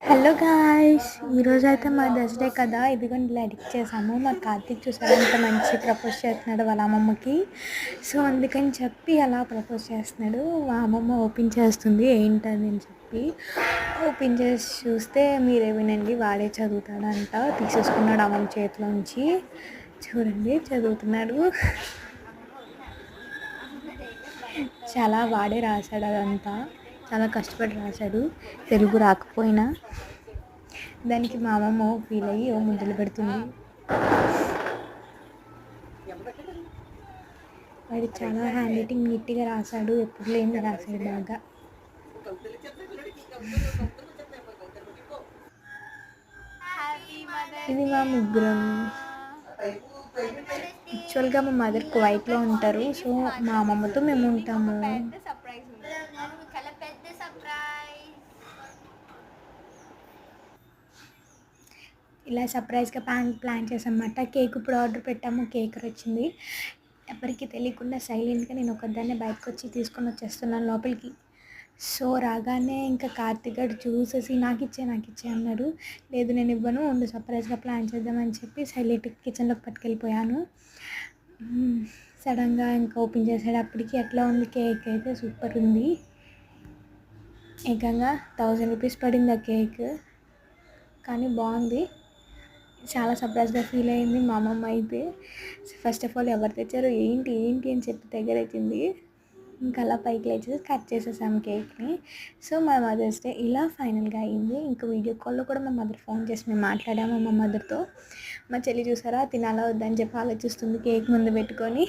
Hello guys, ఈరోజైతే మా day కదా. ఇదిగోండి ఇలా ఎడిట్ చేసాము. మా కార్తీక్ చూసారా ఎంత మంచి ప్రపోజ్ చేస్తున్నాడు వాళ్ళ అమ్మమ్మకి. సో అందుకని చెప్పి అలా ప్రపోజ్ చేస్తున్నాడు. మా అమ్మమ్మ ఓపెన్ చేస్తుంది ఏంటని చెప్పి. ఓపెన్ చేసి చూస్తే మీరే వినండి, వాడే చదువుతాడంట. తీసేసుకున్నాడు అమ్మమ్మ చేతిలోంచి. చూడండి చదువుతున్నాడు. చాలా వాడే రాశాడు అదంతా. చాలా కష్టపడి రాశాడు, తెలుగు రాకపోయినా. దానికి మా అమ్మమ్మ ఫీల్ అయ్యి ముద్దులు పెడుతుంది. వాడు చాలా హ్యాండ్ రైటింగ్ నీట్గా రాశాడు, ఎప్పుడు లేని రాశాడు బాగా. ఇది మా ముగ్గురం. యాక్చువల్గా మా మదర్ కువైట్లో ఉంటారు. సో మా అమ్మమ్మతో మేము ఉంటాము. ఇలా సర్ప్రైజ్గా ప్లాన్ చేసామన్నమాట. కేక్ ఇప్పుడు ఆర్డర్ పెట్టాము, కేక్ వచ్చింది. ఎవరికి తెలియకుండా సైలెంట్గా నేను ఒకదాన్నే బయటకు వచ్చి తీసుకొని వచ్చేస్తున్నాను లోపలికి. సో రాగానే ఇంకా కార్తీక్ గారు చూసేసి నాకు ఇచ్చే అన్నాడు. లేదు నేను ఇవ్వను, ఉండు సర్ప్రైజ్గా ప్లాన్ చేద్దామని చెప్పి సైలెంట్గా కిచెన్లోకి పట్టుకెళ్ళిపోయాను. సడన్గా ఇంకా ఓపెన్ చేసేటప్పటికి ఎట్లా ఉంది కేక్ అయితే సూపర్ ఉంది. ఏకంగా 1000 రూపీస్ పడింది ఆ కేక్, కానీ బాగుంది. చాలా సర్ప్రైజ్గా ఫీల్ అయింది మా అమ్మమ్మ అయితే. ఫస్ట్ ఆఫ్ ఆల్ ఎవరు తెచ్చారు ఏంటి అని చెప్పి దగ్గరైతుంది. ఇంకా అలా పైకి లేచేసి కట్ చేసేసాము కేక్ని. సో మా మదర్స్ డే ఇలా ఫైనల్గా అయింది. ఇంకా వీడియో కాల్లో కూడా మా మదర్ ఫోన్ చేసి మేము మాట్లాడాము మా మదర్తో. మా చెల్లి చూసారా తినాలా వద్దని చెప్పి ఆలోచిస్తుంది కేక్ ముందు పెట్టుకొని.